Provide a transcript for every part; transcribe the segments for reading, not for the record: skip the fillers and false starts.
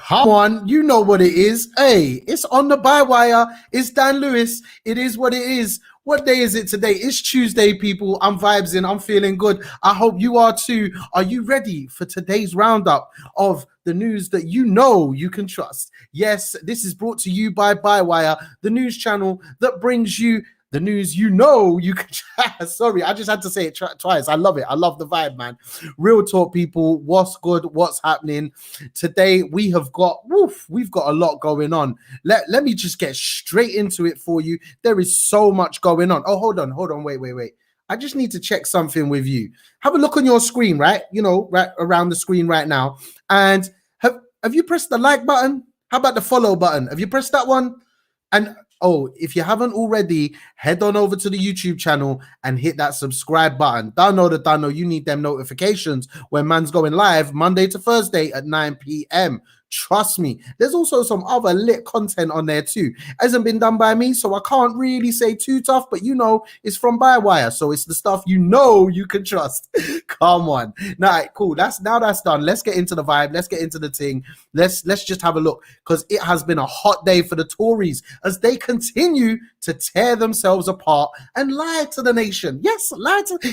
Come on, you know what it is. Hey, it's on the Bywire. It's Dan Lewis. It is what it is. What day is it today? It's Tuesday, people. I'm vibes in. I'm feeling good. I hope you are too. Are you ready for today's roundup of the news that you know you can trust? Yes, this is brought to you by Bywire, the news channel that brings you the news you know you can trust. Sorry, I just had to say it twice. I love it. I love the vibe, man. Real talk, people. What's good? What's happening? Today we've got a lot going on. Let me just get straight into it for you. There is so much going on. Oh, hold on, wait. I just need to check something with you. Have a look on your screen, right? You know, right around the screen right now. And have you pressed the like button? How about the follow button? Have you pressed that one? And oh, if you haven't already, head on over to the YouTube channel and hit that subscribe button. Dano, you need them notifications when man's going live Monday to Thursday at 9 p.m. Trust me. There's also some other lit content on there too. Hasn't been done by me, so I can't really say too tough, but you know, it's from Bywire, so it's the stuff you know you can trust. Come on. Now, cool. That's done. Let's get into the vibe. Let's get into the thing. Let's just have a look, because it has been a hot day for the Tories as they continue to tear themselves apart and lie to the nation. Yes,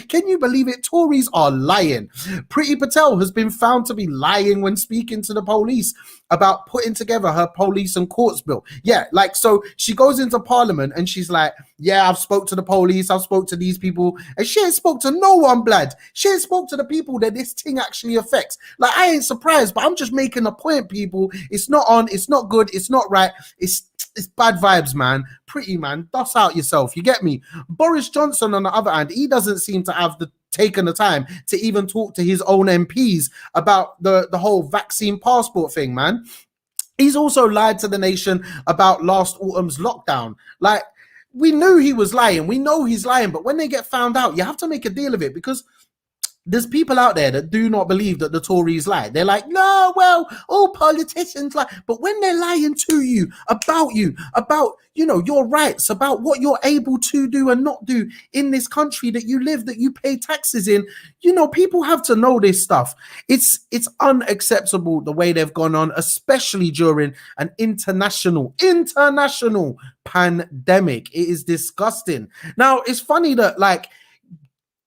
can you believe it? Tories are lying. Priti Patel has been found to be lying when speaking to the police about putting together her police and courts bill. Yeah, like, so she goes into parliament and she's like, yeah, I've spoke to the police, I've spoke to these people, and she ain't spoke to no one, blood. She ain't spoke to the people that this thing actually affects. Like, I ain't surprised, but I'm just making a point, people. It's not on, it's not good, it's not right, it's bad vibes, man. Pretty, man, dust out yourself, you get me? Boris Johnson, on the other hand, he doesn't seem to have taken the time to even talk to his own MPs about the whole vaccine passport thing, man. He's also lied to the nation about last autumn's lockdown. Like, we knew he was lying. We know he's lying, but when they get found out, you have to make a deal of it, because there's people out there that do not believe that the Tories lie. They're like, no, well, all politicians lie. But when they're lying to you, about you know, your rights, about what you're able to do and not do in this country that you live, that you pay taxes in, you know, people have to know this stuff. It's unacceptable the way they've gone on, especially during an international pandemic. It is disgusting. Now, it's funny that, like,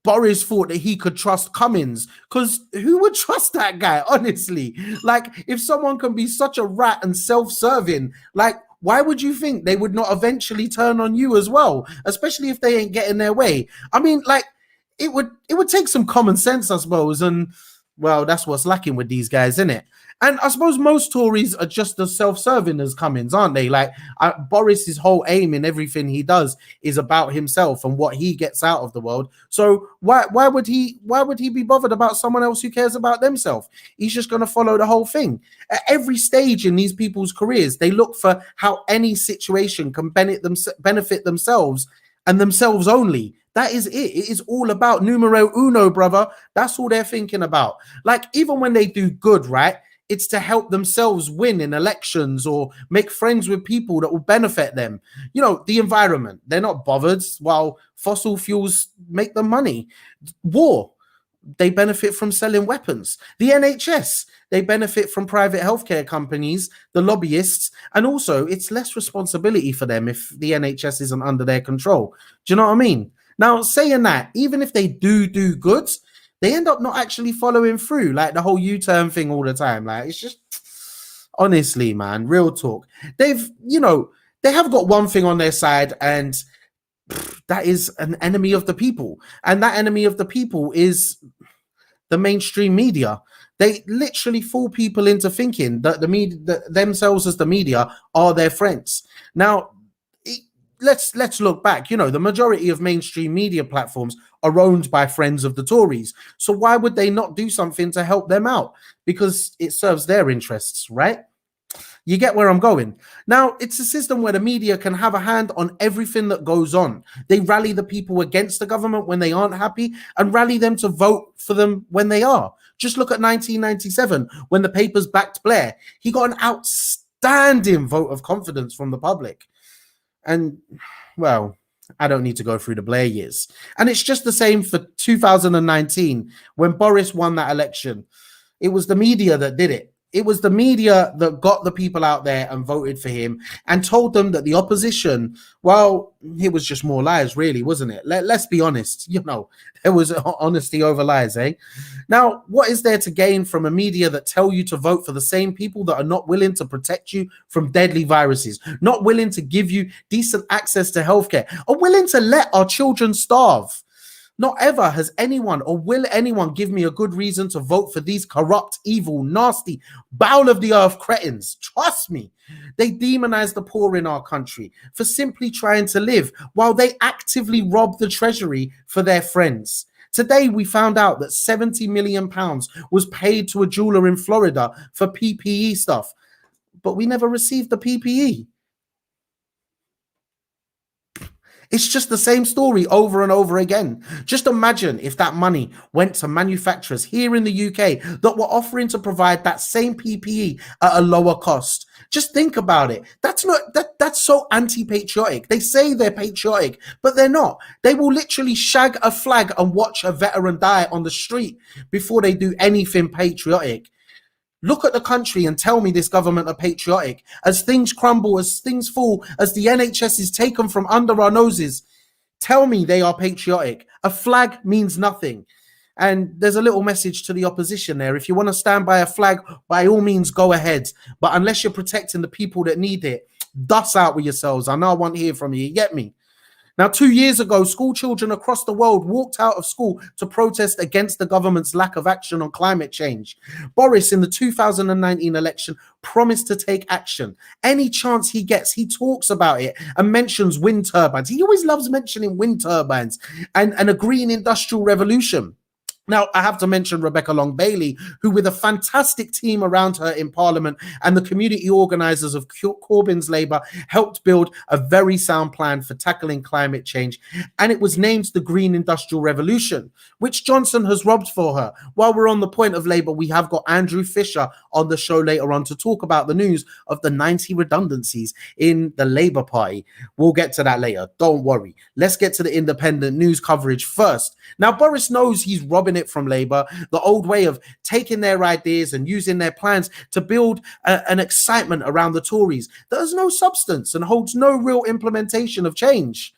Boris thought that he could trust Cummins, because who would trust that guy, honestly? Like, if someone can be such a rat and self-serving, like, why would you think they would not eventually turn on you as well, especially if they ain't getting their way? I mean, like, it would take some common sense, I suppose, and well, that's what's lacking with these guys, isn't it? And I suppose most Tories are just as self-serving as Cummins, aren't they? Like, Boris's whole aim in everything he does is about himself and what he gets out of the world. So why would he be bothered about someone else who cares about themselves? He's just going to follow the whole thing. At every stage in these people's careers, they look for how any situation can benefit themselves and themselves only. That is it. It is all about numero uno, brother. That's all they're thinking about. Like, even when they do good, right? It's to help themselves win in elections or make friends with people that will benefit them. You know, the environment, they're not bothered while fossil fuels make them money. War, they benefit from selling weapons. The NHS, they benefit from private healthcare companies, the lobbyists, and also it's less responsibility for them if the NHS isn't under their control. Do you know what I mean? Now, saying that, even if they do good, they end up not actually following through, like the whole U-turn thing all the time. Like, it's just, honestly, man, real talk. They have got one thing on their side, and that is an enemy of the people. And that enemy of the people is the mainstream media. They literally fool people into thinking that the media, that themselves as the media, are their friends. Now, let's look back. You know, the majority of mainstream media platforms are owned by friends of the Tories. So why would they not do something to help them out? Because it serves their interests, right? You get where I'm going. Now, it's a system where the media can have a hand on everything that goes on. They rally the people against the government when they aren't happy and rally them to vote for them when they are. Just look at 1997 when the papers backed Blair. He got an outstanding vote of confidence from the public. And, well, I don't need to go through the Blair years. And it's just the same for 2019 when Boris won that election. It was the media that did it. it was the media that got the people out there and voted for him and told them that the opposition, well, it was just more lies, really, wasn't it? Let's be honest. There was honesty over lies, eh? Now, what is there to gain from a media that tell you to vote for the same people that are not willing to protect you from deadly viruses, not willing to give you decent access to healthcare, are willing to let our children starve? Not ever has anyone or will anyone give me a good reason to vote for these corrupt, evil, nasty, bowel of the earth cretins. Trust me. They demonize the poor in our country for simply trying to live while they actively rob the treasury for their friends. Today, we found out that £70 million was paid to a jeweler in Florida for PPE stuff, but we never received the PPE. It's just the same story over and over again. Just imagine if that money went to manufacturers here in the UK that were offering to provide that same PPE at a lower cost. Just think about it. That's so anti-patriotic. They say they're patriotic, but they're not. They will literally shag a flag and watch a veteran die on the street before they do anything patriotic. Look at the country and tell me this government are patriotic. As things crumble, as things fall, as the NHS is taken from under our noses, tell me they are patriotic. A flag means nothing. And there's a little message to the opposition there. If you want to stand by a flag, by all means, go ahead. But unless you're protecting the people that need it, dust out with yourselves. I know I want to hear from you. You get me? Now, 2 years ago, school children across the world walked out of school to protest against the government's lack of action on climate change. Boris, in the 2019 election, promised to take action. Any chance he gets, he talks about it and mentions wind turbines. He always loves mentioning wind turbines and a green industrial revolution. Now, I have to mention Rebecca Long-Bailey, who, with a fantastic team around her in Parliament and the community organisers of Corbyn's Labour, helped build a very sound plan for tackling climate change. And it was named the Green Industrial Revolution, which Johnson has robbed for her. While we're on the point of Labour, we have got Andrew Fisher on the show later on to talk about the news of the 90 redundancies in the Labour Party. We'll get to that later. Don't worry. Let's get to the independent news coverage first. Now, Boris knows he's robbing it from Labour, the old way of taking their ideas and using their plans to build an excitement around the Tories that has no substance and holds no real implementation of change.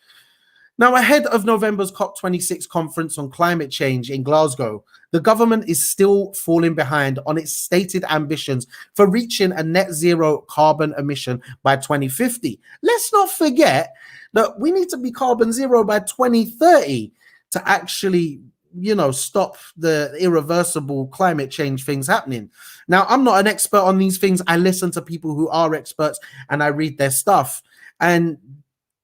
Now, ahead of November's COP26 conference on climate change in Glasgow, the government is still falling behind on its stated ambitions for reaching a net zero carbon emission by 2050. Let's not forget that we need to be carbon zero by 2030 to actually stop the irreversible climate change things happening. Now, I'm not an expert on these things. I listen to people who are experts and I read their stuff. And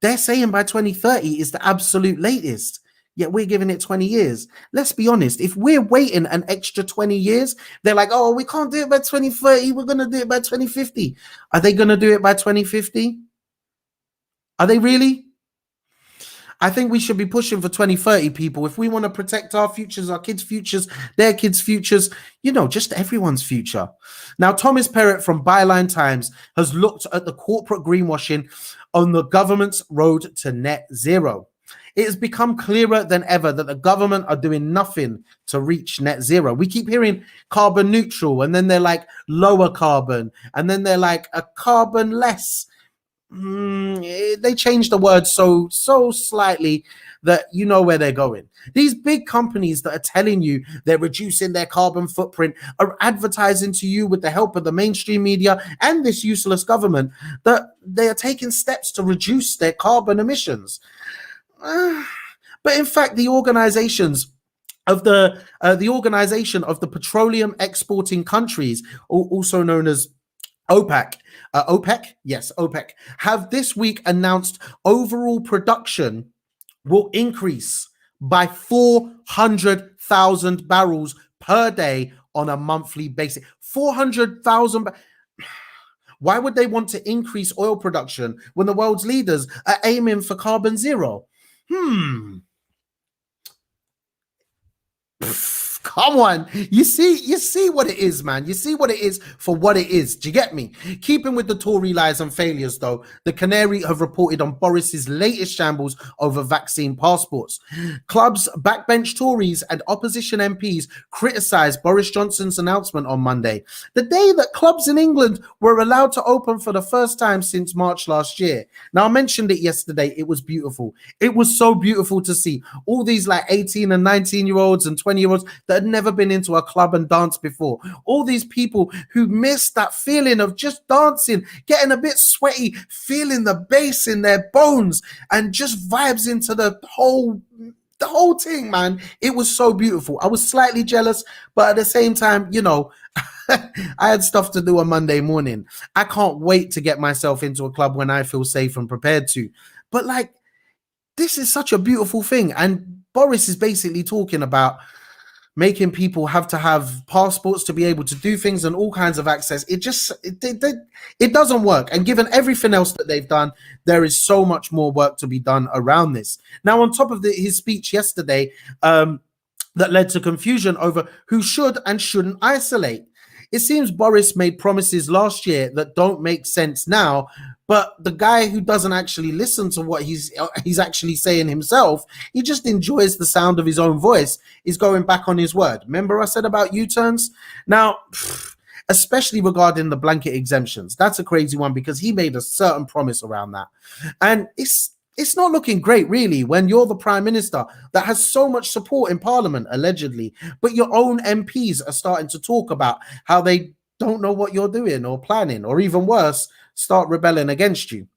they're saying by 2030 is the absolute latest. Yet we're giving it 20 years. Let's be honest. If we're waiting an extra 20 years, they're like, oh, we can't do it by 2030. We're going to do it by 2050. Are they going to do it by 2050? Are they really? I think we should be pushing for 2030, people. If we want to protect our futures, our kids' futures, their kids' futures, just everyone's future. Now, Thomas Perrott from Byline Times has looked at the corporate greenwashing on the government's road to net zero. It has become clearer than ever that the government are doing nothing to reach net zero. We keep hearing carbon neutral, and then they're like lower carbon, and then they're like a carbon less. They changed the word so slightly that you know where they're going. These big companies that are telling you they're reducing their carbon footprint are advertising to you with the help of the mainstream media and this useless government that they are taking steps to reduce their carbon emissions. But in fact, the organization of the petroleum exporting countries, also known as OPEC, OPEC, have this week announced overall production will increase by 400,000 barrels per day on a monthly basis. 400,000. Why would they want to increase oil production when the world's leaders are aiming for carbon zero? Come on. You see what it is, man. You see what it is for what it is. Do you get me? Keeping with the Tory lies and failures, though, the Canary have reported on Boris's latest shambles over vaccine passports. Clubs, backbench Tories, and opposition MPs criticised Boris Johnson's announcement on Monday, the day that clubs in England were allowed to open for the first time since March last year. Now, I mentioned it yesterday. It was beautiful. It was so beautiful to see all these like 18 and 19-year-olds and 20-year-olds that had never been into a club and dance before. All these people who missed that feeling of just dancing, getting a bit sweaty, feeling the bass in their bones, and just vibes into the whole thing, man. It was so beautiful. I was slightly jealous, but at the same time, you know, I had stuff to do on Monday morning. I can't wait to get myself into a club when I feel safe and prepared to. But like, this is such a beautiful thing. And Boris is basically talking about making people have to have passports to be able to do things and all kinds of access. It doesn't work. And given everything else that they've done, there is so much more work to be done around this. Now, on top of his speech yesterday, that led to confusion over who should and shouldn't isolate. It seems Boris made promises last year that don't make sense now, but the guy who doesn't actually listen to what he's actually saying himself, he just enjoys the sound of his own voice, is going back on his word. Remember I said about U-turns? Now, especially regarding the blanket exemptions, that's a crazy one because he made a certain promise around that. And it's not looking great, really, when you're the prime minister that has so much support in parliament, allegedly, but your own MPs are starting to talk about how they don't know what you're doing or planning, or even worse, start rebelling against you.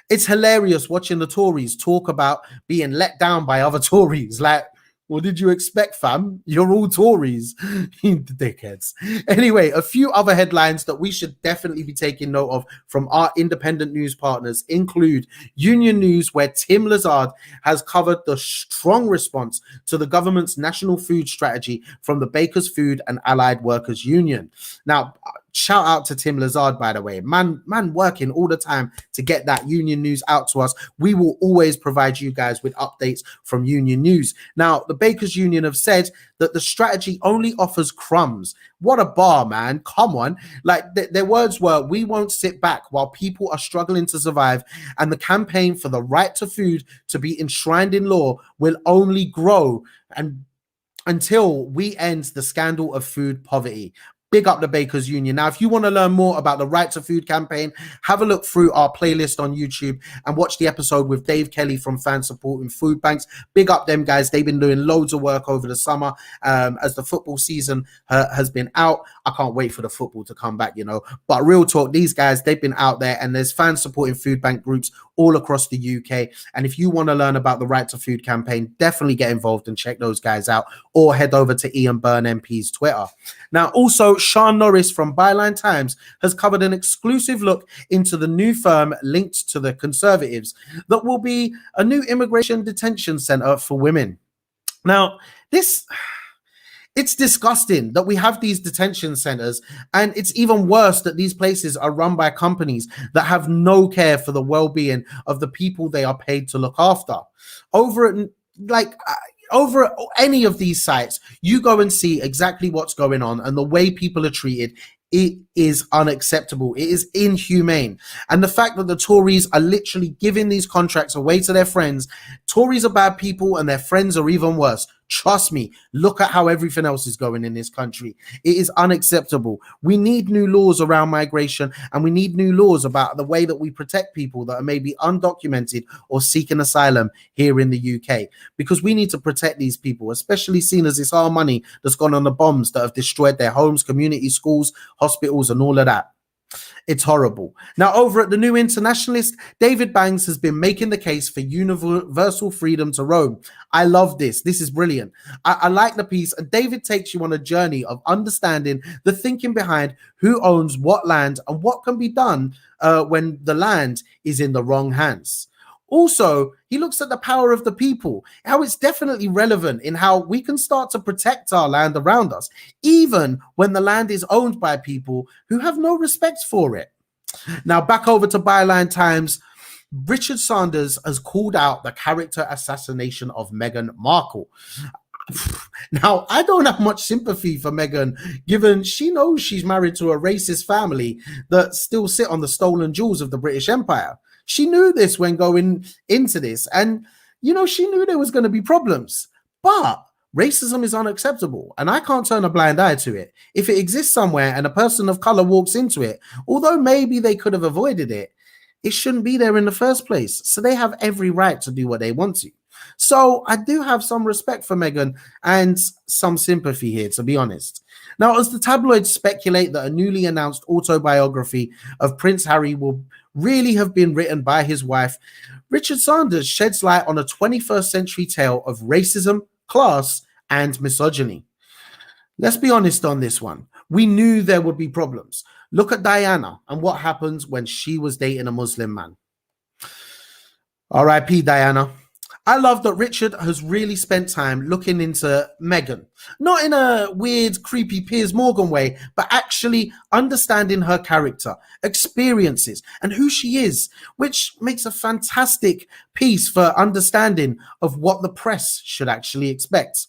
It's hilarious watching the Tories talk about being let down by other Tories. Like, what did you expect, fam? You're all Tories, dickheads. Anyway, a few other headlines that we should definitely be taking note of from our independent news partners include Union News, where Tim Lazard has covered the strong response to the government's national food strategy from the Bakers Food and Allied Workers Union. Now, shout out to Tim Lazard, by the way. Man working all the time to get that Union News out to us. We will always provide you guys with updates from Union News. Now, the Bakers Union have said that the strategy only offers crumbs. What a bar, man. Come on. Like, their words were, we won't sit back while people are struggling to survive, and the campaign for the right to food to be enshrined in law will only grow and until we end the scandal of food poverty. Big up the Bakers Union. Now, if you want to learn more about the Right to Food campaign, have a look through our playlist on YouTube and watch the episode with Dave Kelly from Fan Supporting Food Banks. Big up them guys. They've been doing loads of work over the summer as the football season has been out. I can't wait for the football to come back, you know. But real talk, these guys, they've been out there, and there's Fan Supporting Food Bank groups all across the UK. And if you want to learn about the Right to Food campaign, definitely get involved and check those guys out, or head over to Ian Byrne MP's Twitter. Now, also, Sean Norris from Byline Times has covered an exclusive look into the new firm linked to the Conservatives that will be a new immigration detention centre for women. Now, it's disgusting that we have these detention centers, and it's even worse that these places are run by companies that have no care for the well-being of the people they are paid to look after. Over any of these sites, you go and see exactly what's going on, and the way people are treated, it is unacceptable. It is inhumane. And the fact that the Tories are literally giving these contracts away to their friends, Tories are bad people and their friends are even worse. Trust me, look at how everything else is going in this country. It is unacceptable. We need new laws around migration, and we need new laws about the way that we protect people that are maybe undocumented or seeking asylum here in the UK, because we need to protect these people, especially seeing as it's our money that's gone on the bombs that have destroyed their homes, community schools, hospitals, and all of that. It's horrible. Now, over at the New Internationalist, David Banks has been making the case for universal freedom to roam. I love this. This is brilliant. I like the piece, and David takes you on a journey of understanding the thinking behind who owns what land and what can be done when the land is in the wrong hands. Also, he looks at the power of the people, how it's definitely relevant in how we can start to protect our land around us, even when the land is owned by people who have no respect for it. Now, back over to Byline Times. Richard Sanders has called out the character assassination of Meghan Markle. Now, I don't have much sympathy for Meghan, given she knows she's married to a racist family that still sit on the stolen jewels of the British Empire. She knew this when going into this, and she knew there was going to be problems. But racism is unacceptable, and I can't turn a blind eye to it. If it exists somewhere and a person of color walks into it, although maybe they could have avoided it, it shouldn't be there in the first place. So they have every right to do what they want to. So I do have some respect for Meghan and some sympathy here, to be honest. Now, as the tabloids speculate that a newly announced autobiography of Prince Harry will really have been written by his wife, Richard Sanders sheds light on a 21st century tale of racism, class, and misogyny. Let's be honest on this one. We knew there would be problems. Look at Diana and what happens when she was dating a Muslim man. R.I.P. Diana. I love that Richard has really spent time looking into Meghan, not in a weird, creepy Piers Morgan way, but actually understanding her character, experiences, and who she is, which makes a fantastic piece for understanding of what the press should actually expect.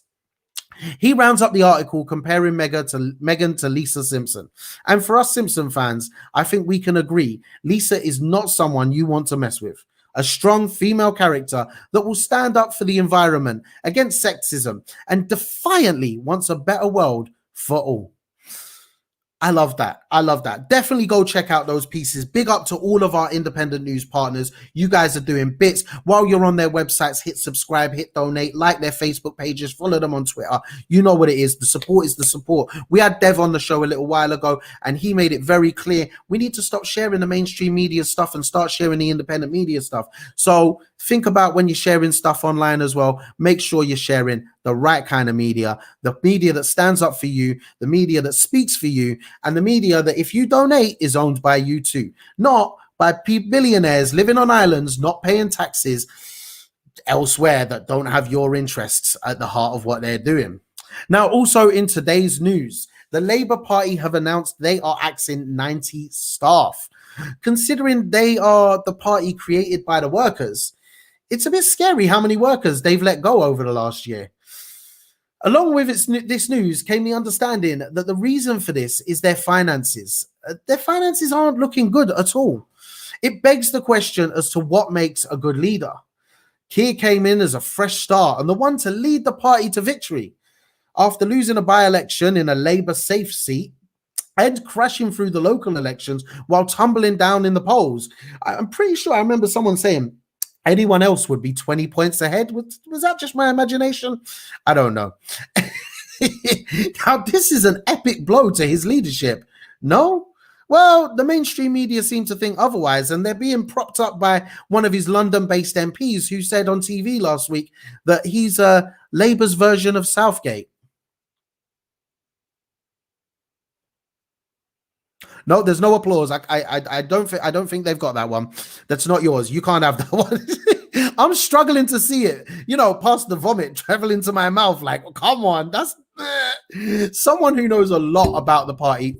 He rounds up the article comparing Meghan to Lisa Simpson. And for us Simpson fans, I think we can agree Lisa is not someone you want to mess with. A strong female character that will stand up for the environment, against sexism, and defiantly wants a better world for all. I love that. I love that. Definitely go check out those pieces. Big up to all of our independent news partners. You guys are doing bits. While you're on their websites, hit subscribe, hit donate, like their Facebook pages, follow them on Twitter. You know what it is. The support is the support. We had Dev on the show a little while ago, and he made it very clear we need to stop sharing the mainstream media stuff and start sharing the independent media stuff. So think about when you're sharing stuff online as well. Make sure you're sharing the right kind of media, the media that stands up for you, the media that speaks for you, and the media that if you donate is owned by you too, not by billionaires living on islands, not paying taxes elsewhere that don't have your interests at the heart of what they're doing. Now, also in today's news, the Labour Party have announced they are axing 90 staff. Considering they are the party created by the workers, it's a bit scary how many workers they've let go over the last year. Along with this news came the understanding that the reason for this is their finances. Their finances aren't looking good at all. It begs the question as to what makes a good leader. Keir came in as a fresh start and the one to lead the party to victory. After losing a by-election in a Labour safe seat and crashing through the local elections while tumbling down in the polls, I'm pretty sure I remember someone saying anyone else would be 20 points ahead. Was that just my imagination? I don't know. Now, this is an epic blow to his leadership. No? Well, the mainstream media seem to think otherwise, and they're being propped up by one of his London-based MPs who said on TV last week that he's Labour's version of Southgate. No, there's no applause. I don't think they've got that one. That's not yours. You can't have that one. I'm struggling to see it. Past the vomit traveling to my mouth. Like, come on, that's someone who knows a lot about the party.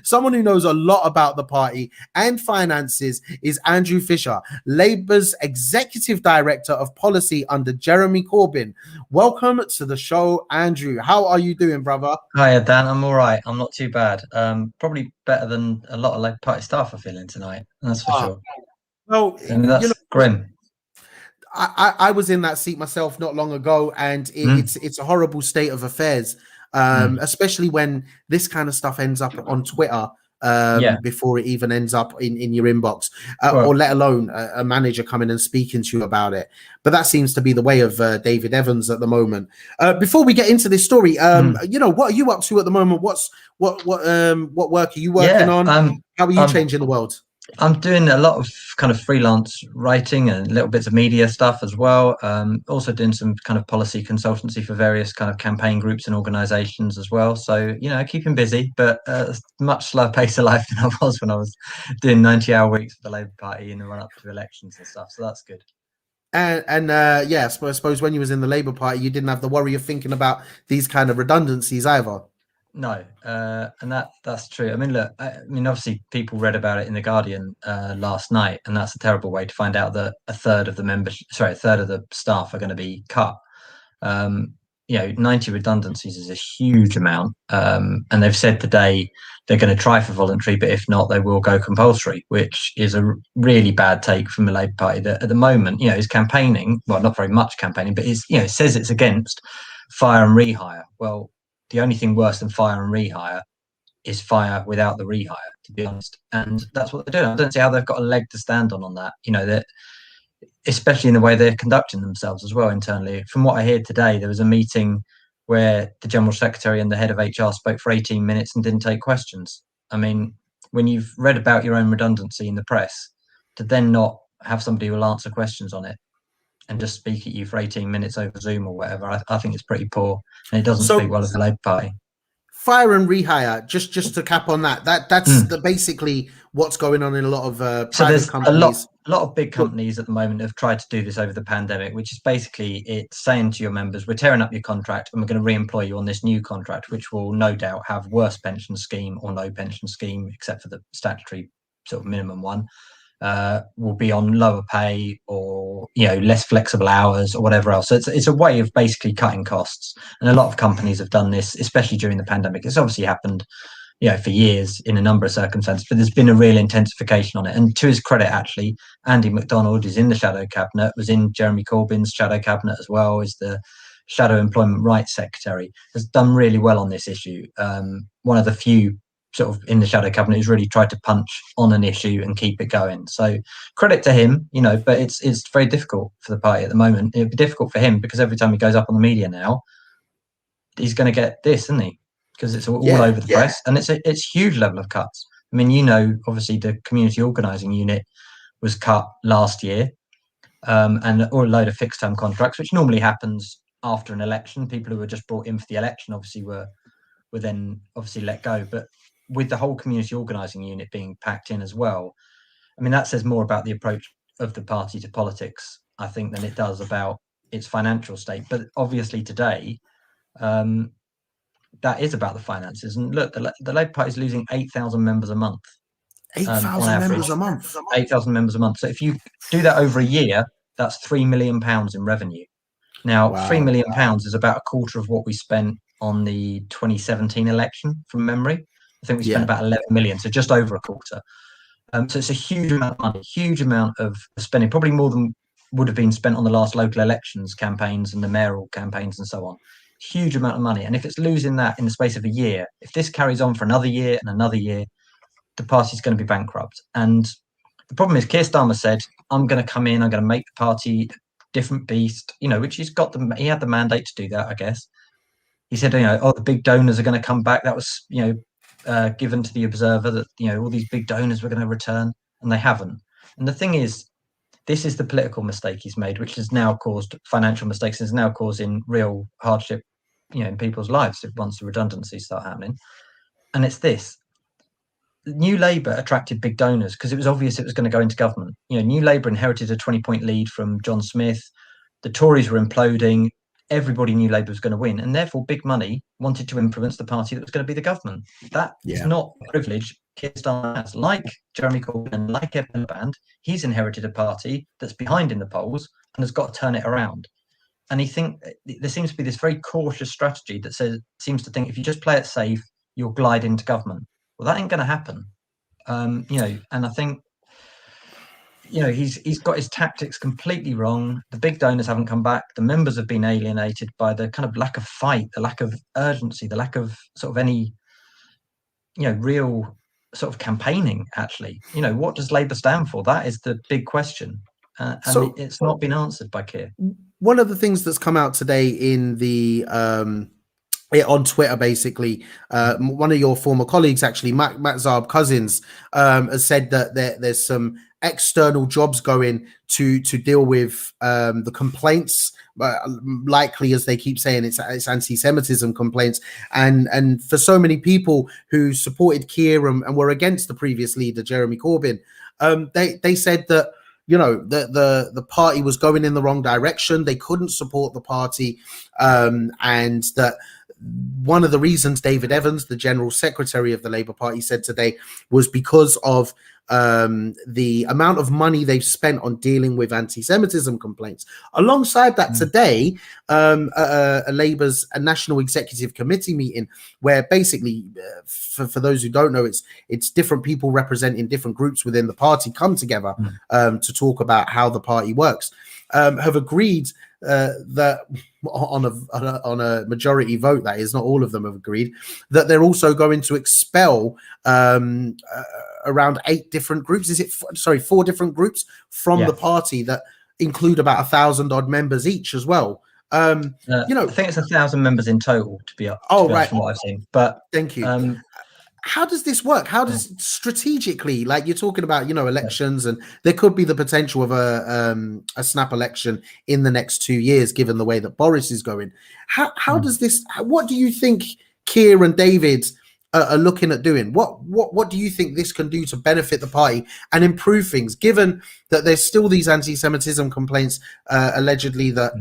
Someone who knows a lot about the party and finances is Andrew Fisher, Labour's executive director of policy under Jeremy Corbyn. Welcome to the show, Andrew. How are you doing, brother? Hiya, Dan. I'm all right. I'm not too bad. Probably better than a lot of Labour Party staff are feeling tonight. That's for sure. Well, I mean, that's grim. I was in that seat myself not long ago, and it's a horrible state of affairs, especially when this kind of stuff ends up on Twitter before it even ends up in your inbox, or let alone a manager coming and speaking to you about it. But that seems to be the way of David Evans at the moment. Before we get into this story, what are you up to at the moment? What work are you working on? How are you changing the world? I'm doing a lot of kind of freelance writing and little bits of media stuff as well. Also doing some kind of policy consultancy for various kind of campaign groups and organisations as well. So, keeping busy, but much slower pace of life than I was when I was doing 90-hour weeks for the Labour Party in the run up to elections and stuff. So that's good. And I suppose when you was in the Labour Party, you didn't have the worry of thinking about these kind of redundancies either. No, and that's true. I mean, look, obviously people read about it in The Guardian last night, and that's a terrible way to find out that a third of the staff are going to be cut. 90 redundancies is a huge amount. And they've said today they're going to try for voluntary, but if not, they will go compulsory, which is a really bad take from the Labour Party that at the moment, is campaigning, well, not very much campaigning, but it says it's against fire and rehire. Well, the only thing worse than fire and rehire is fire without the rehire, to be honest. And that's what they're doing. I don't see how they've got a leg to stand on that, that especially in the way they're conducting themselves as well internally. From what I hear today, there was a meeting where the General Secretary and the head of HR spoke for 18 minutes and didn't take questions. I mean, when you've read about your own redundancy in the press, to then not have somebody who will answer questions on it and just speak at you for 18 minutes over Zoom or whatever, I think it's pretty poor. And it doesn't speak well of the Labour Party. Fire and rehire, just to cap on that's basically what's going on in a lot of private companies. A lot of big companies at the moment have tried to do this over the pandemic, which is basically it's saying to your members, we're tearing up your contract and we're going to re-employ you on this new contract, which will no doubt have worse pension scheme or no pension scheme, except for the statutory sort of minimum one. Will be on lower pay or less flexible hours or whatever else. So it's a way of basically cutting costs, and a lot of companies have done this, especially during the pandemic. It's obviously happened for years in a number of circumstances, but there's been a real intensification on it. And to his credit, actually, Andy McDonald is in the shadow cabinet, was in Jeremy Corbyn's shadow cabinet as well, is the shadow employment rights secretary, has done really well on this issue. One of the few sort of in the shadow cabinet who's really tried to punch on an issue and keep it going. So credit to him, but it's very difficult for the party at the moment. It'd be difficult for him because every time he goes up on the media now, he's going to get this, isn't he? Because it's all over the press, and it's huge level of cuts. I mean, obviously the community organising unit was cut last year, and a load of fixed term contracts, which normally happens after an election. People who were just brought in for the election obviously were then obviously let go. But with the whole community organising unit being packed in as well, I mean, that says more about the approach of the party to politics, I think, than it does about its financial state. But obviously today, that is about the finances. And look, the Labour Party is losing 8,000 members a month. 8,000 members a month. 8,000 members a month. So if you do that over a year, that's £3 million in revenue. Now, £3 million is about a quarter of what we spent on the 2017 election from memory. I think we spent about 11 million, so just over a quarter. So it's a huge amount of money, huge amount of spending, probably more than would have been spent on the last local elections campaigns and the mayoral campaigns and so on. Huge amount of money. And if it's losing that in the space of a year, if this carries on for another year and another year, the party's going to be bankrupt. And the problem is Keir Starmer said, I'm going to come in, I'm going to make the party a different beast, which he had the mandate to do that, I guess. He said, the big donors are going to come back. That was, given to the Observer that, all these big donors were going to return, and they haven't. And the thing is, this is the political mistake he's made, which has now caused financial mistakes, and is now causing real hardship, in people's lives once the redundancies start happening. And it's this. New Labour attracted big donors because it was obvious it was going to go into government. New Labour inherited a 20-point lead from John Smith. The Tories were imploding. Everybody knew Labour was going to win, and therefore big money wanted to influence the party that was going to be the government. That is not a privilege Keir Starmer has. Like Jeremy Corbyn and like Ed Miliband, he's inherited a party that's behind in the polls and has got to turn it around. And there seems to be this very cautious strategy that seems to think if you just play it safe, you'll glide into government. Well, that ain't going to happen. And I think he's got his tactics completely wrong. The big donors haven't come back. The members have been alienated by the kind of lack of fight, the lack of urgency, the lack of sort of any, real sort of campaigning, actually. What does Labour stand for? That is the big question. And it's not been answered by Keir. One of the things that's come out today in the on Twitter, basically, one of your former colleagues, actually, Matt Zarb Cousins, has said that there's some external jobs going to deal with the complaints, likely, as they keep saying, it's anti-Semitism complaints, and for so many people who supported Keir and were against the previous leader, Jeremy Corbyn, they said that the party was going in the wrong direction. They couldn't support the party, and that one of the reasons David Evans, the General Secretary of the Labour Party, said today was because of the amount of money they've spent on dealing with anti-Semitism complaints. Alongside that, today, a Labour's a National Executive Committee meeting where basically, for those who don't know, it's different people representing different groups within the party come together to talk about how the party works, have agreed that on a majority vote, that is, not all of them have agreed, that they're also going to expel around 8 different groups. Is it 4 different groups from the party that include about 1,000 odd members each as well? I think it's 1,000 members in total, to be honest, from what I've seen. But thank you. How does this work? How does strategically, like you're talking about, elections, and there could be the potential of a snap election in the next 2 years, given the way that Boris is going. How does this? What do you think Keir and David are looking at doing? What do you think this can do to benefit the party and improve things, given that there's still these anti-Semitism complaints allegedly that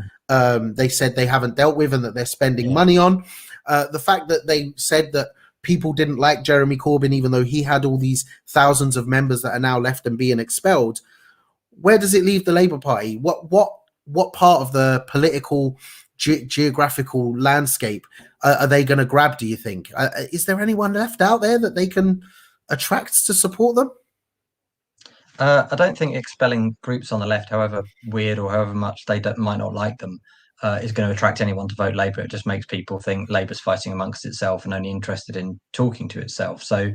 they said they haven't dealt with and that they're spending money on? The fact that they said that people didn't like Jeremy Corbyn, even though he had all these thousands of members that are now left and being expelled. Where does it leave the Labour Party? What part of the political geographical landscape are they going to grab, do you think? Is there anyone left out there that they can attract to support them? I don't think expelling groups on the left, however weird or however much they might not like them, is going to attract anyone to vote Labour. It just makes people think Labour's fighting amongst itself and only interested in talking to itself. So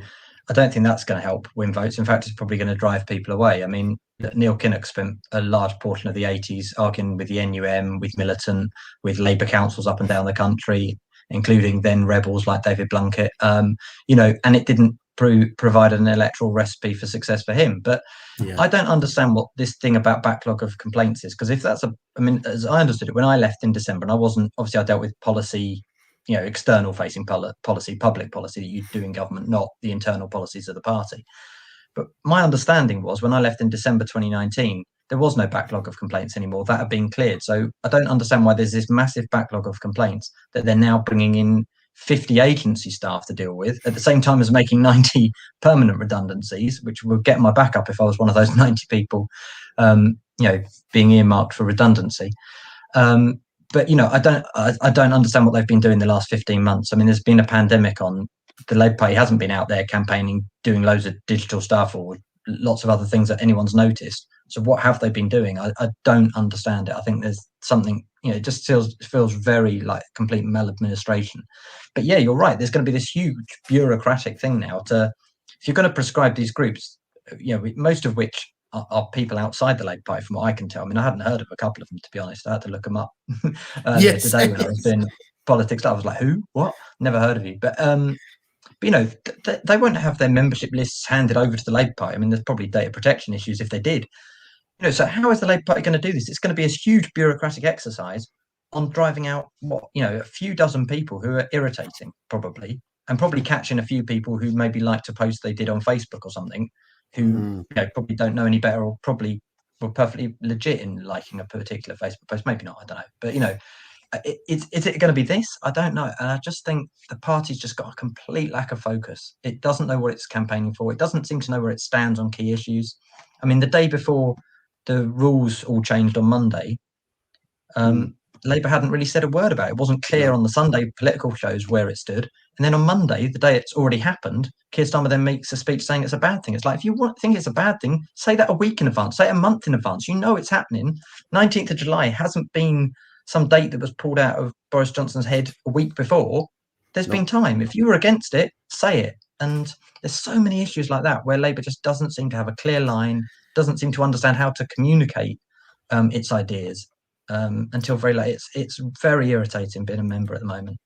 I don't think that's going to help win votes. In fact, it's probably going to drive people away. I mean, Neil Kinnock spent a large portion of the 80s arguing with the NUM, with Militant, with Labour councils up and down the country, including then rebels like David Blunkett, and it didn't provide an electoral recipe for success for him. But I don't understand what this thing about backlog of complaints is, because if that's as I understood it when I left in December, and I dealt with policy, external facing policy, public policy that you do in government, not the internal policies of the party. But my understanding was when I left in December 2019, there was no backlog of complaints anymore. That had been cleared. So I don't understand why there's this massive backlog of complaints that they're now bringing in 50 agency staff to deal with at the same time as making 90 permanent redundancies, which would get my back up if I was one of those 90 people, being earmarked for redundancy. But I don't understand what they've been doing the last 15 months. I mean, there's been a pandemic on. The Labour Party hasn't been out there campaigning, doing loads of digital stuff or lots of other things that anyone's noticed. So what have they been doing? I don't understand it. I think there's something, it just feels very like complete maladministration. But yeah, you're right. There's going to be this huge bureaucratic thing now if you're going to prescribe these groups, most of which are people outside the Labour Party, from what I can tell. I mean, I hadn't heard of a couple of them, to be honest. I had to look them up today when I was doing politics. I was like, who? What? Never heard of you. But they won't have their membership lists handed over to the Labour Party. I mean, there's probably data protection issues if they did. So how is the Labour Party going to do this? It's going to be a huge bureaucratic exercise on driving out a few dozen people who are irritating, probably, and probably catching a few people who maybe liked a post they did on Facebook or something, who probably don't know any better, or probably were perfectly legit in liking a particular Facebook post. Maybe not, I don't know. But is it going to be this? I don't know. And I just think the party's just got a complete lack of focus. It doesn't know what it's campaigning for. It doesn't seem to know where it stands on key issues. I mean, the day before the rules all changed on Monday, Labour hadn't really said a word about it. It wasn't clear on the Sunday political shows where it stood. And then on Monday, the day it's already happened, Keir Starmer then makes a speech saying it's a bad thing. It's like, if you think it's a bad thing, say that a week in advance, say it a month in advance. It's happening. 19th of July hasn't been some date that was pulled out of Boris Johnson's head a week before. There's been time. If you were against it, say it. And there's so many issues like that where Labour just doesn't seem to have a clear line, doesn't seem to understand how to communicate its ideas until very late. It's very irritating being a member at the moment.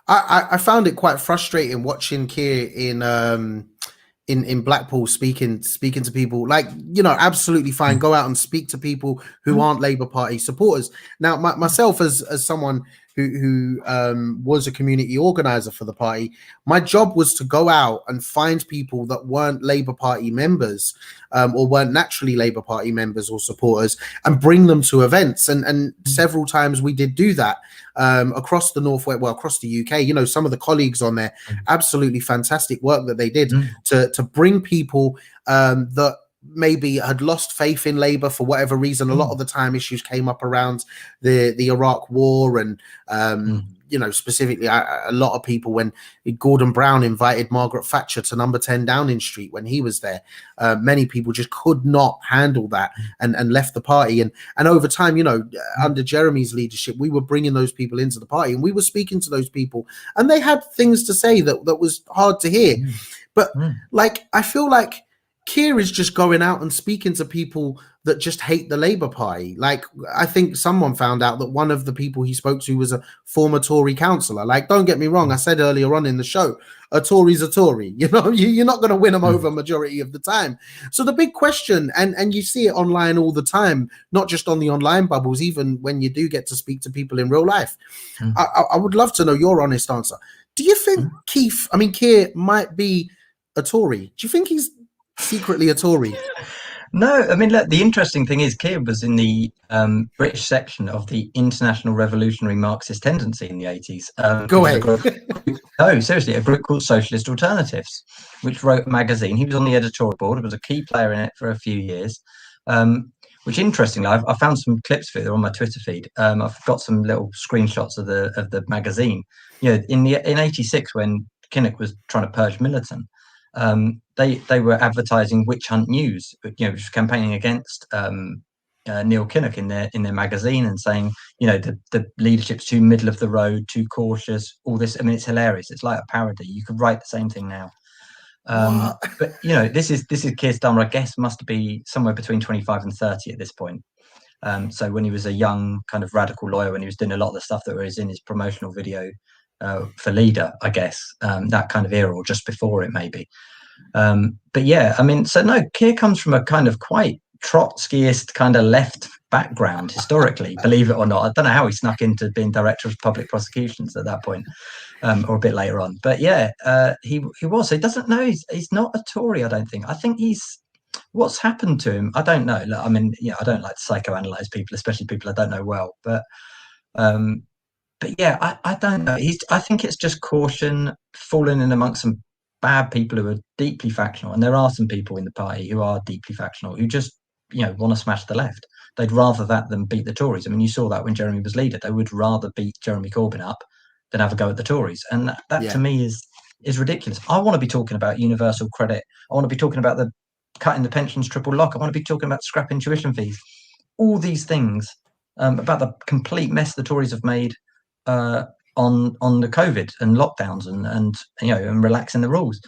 I found it quite frustrating watching Keir in Blackpool speaking to people, like, absolutely fine, go out and speak to people who aren't Labour Party supporters. Now, myself as someone who was a community organizer for the party, my job was to go out and find people that weren't Labour Party members, or weren't naturally Labour Party members or supporters, and bring them to events. And several times we did do that across the Northwest, well, across the UK. You know, some of the colleagues on there, absolutely fantastic work that they did to bring people that maybe had lost faith in Labour for whatever reason. A lot of the time issues came up around the Iraq war, and you know, specifically a lot of people, when Gordon Brown invited Margaret Thatcher to number 10 Downing Street when he was there, many people just could not handle that and left the party. And over time, you know, under Jeremy's leadership, we were bringing those people into the party, and we were speaking to those people, and they had things to say that was hard to hear. But like, I feel like Keir is just going out and speaking to people that just hate the Labour Party. Like, I think someone found out that one of the people he spoke to was a former Tory councillor. Like, don't get me wrong, I said earlier on in the show, a Tory's a Tory. You know, you're not going to win them over majority of the time. So the big question, and you see it online all the time, not just on the online bubbles, even when you do get to speak to people in real life. I would love to know your honest answer. Do you think Keir might be a Tory? Do you think he's secretly a Tory? No, I mean, look, the interesting thing is Keir was in the British section of the International Revolutionary Marxist Tendency in the 80s. Go ahead. No, seriously, a group called Socialist Alternatives, which wrote a magazine. He was on the editorial board, was a key player in it for a few years. Which, interestingly, I found some clips of it. They're on my Twitter feed. I've got some little screenshots of the magazine. You know, in '86, when Kinnock was trying to purge Militant, they were advertising Witch Hunt News, you know, which was campaigning against Neil Kinnock in their magazine, and saying, you know, the leadership's too middle of the road, too cautious, all this. I mean, it's hilarious. It's like a parody. You could write the same thing now. But you know, this is Keir Starmer, I guess, must be somewhere between 25 and 30 at this point. So when he was a young kind of radical lawyer, when he was doing a lot of the stuff that was in his promotional video for Leader, I guess, that kind of era, or just before it maybe. But yeah, I mean, so no, Keir comes from a kind of quite Trotskyist kind of left background historically, believe it or not. I don't know how he snuck into being director of public prosecutions at that point, or a bit later on. But yeah, he was. So he doesn't know. He's not a Tory, I don't think. I think what's happened to him, I don't know. I mean, yeah, I don't like to psychoanalyze people, especially people I don't know well. But yeah, I don't know. I think it's just caution, falling in amongst some bad people who are deeply factional, and there are some people in the party who are deeply factional, who just, you know, want to smash the left. They'd rather that than beat the Tories. I mean, you saw that when Jeremy was leader. They would rather beat Jeremy Corbyn up than have a go at the Tories, and that to me is ridiculous. I want to be talking about universal credit. I want to be talking about the cutting the pensions triple lock. I want to be talking about scrapping tuition fees. All these things about the complete mess the Tories have made on the COVID and lockdowns and you know, and relaxing the rules.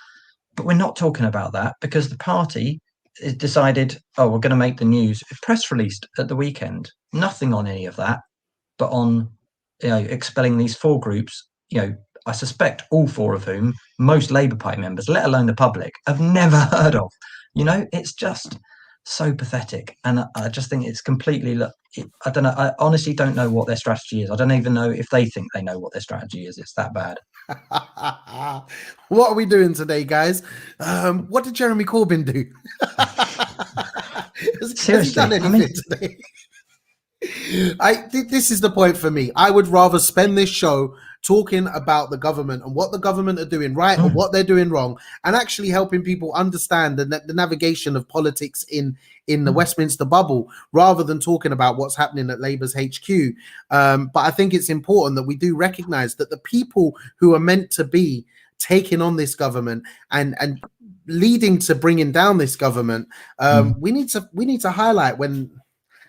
But we're not talking about that because the party has decided, oh, we're going to make the news. It press released at the weekend, nothing on any of that, but on, you know, expelling these 4 groups. You know, I suspect all 4 of whom most Labour Party members, let alone the public, have never heard of. You know, it's just so pathetic, and I just think it's completely. I don't know. I honestly don't know what their strategy is. I don't even know if they think they know what their strategy is. It's that bad. What are we doing today, guys? What did Jeremy Corbyn do? Seriously, has he done anything today? This is the point for me. I would rather spend this show talking about the government and what the government are doing right or what they're doing wrong, and actually helping people understand the navigation of politics in the Westminster bubble, rather than talking about what's happening at Labour's HQ. But I think it's important that we do recognise that the people who are meant to be taking on this government and leading to bringing down this government, we need to highlight when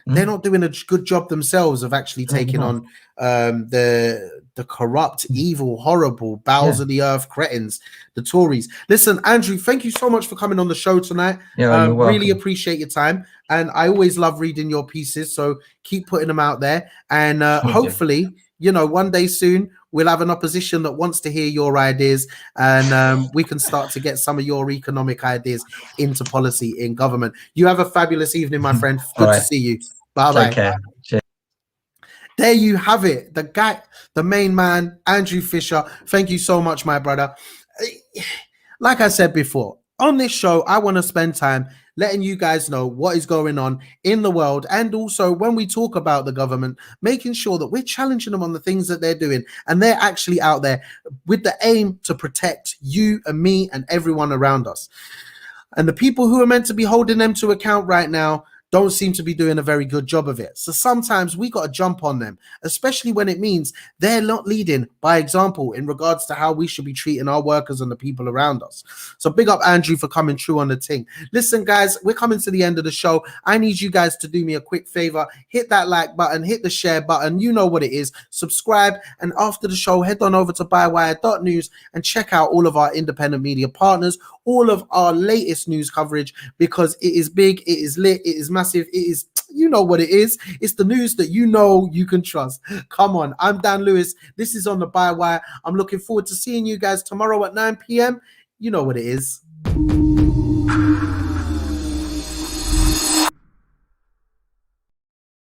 they're not doing a good job themselves of actually taking on the corrupt, evil, horrible, bowels of the earth cretins, the Tories. Listen, Andrew, thank you so much for coming on the show tonight. Really appreciate your time, and I always love reading your pieces, so keep putting them out there, and hopefully, you know, one day soon we'll have an opposition that wants to hear your ideas, and we can start to get some of your economic ideas into policy in government. You have a fabulous evening, my friend. Good to see you. Bye-bye. Take care. Cheers. There you have it. The guy, the main man, Andrew Fisher. Thank you so much, my brother. Like I said before, on this show, I want to spend time letting you guys know what is going on in the world. And also, when we talk about the government, making sure that we're challenging them on the things that they're doing. And they're actually out there with the aim to protect you and me and everyone around us. And the people who are meant to be holding them to account right now don't seem to be doing a very good job of it. So sometimes we got to jump on them, especially when it means they're not leading by example in regards to how we should be treating our workers and the people around us. So big up Andrew for coming true on the thing. Listen, guys, we're coming to the end of the show. I need you guys to do me a quick favor. Hit that like button, hit the share button. You know what it is. Subscribe. And after the show, head on over to bywire.news and check out all of our independent media partners, all of our latest news coverage, because it is big, it is lit, it is massive, it is, you know what it is. It's the news that you know you can trust. Come on, I'm Dan Lewis. This is on the Bywire. I'm looking forward to seeing you guys tomorrow at 9 p.m. You know what it is.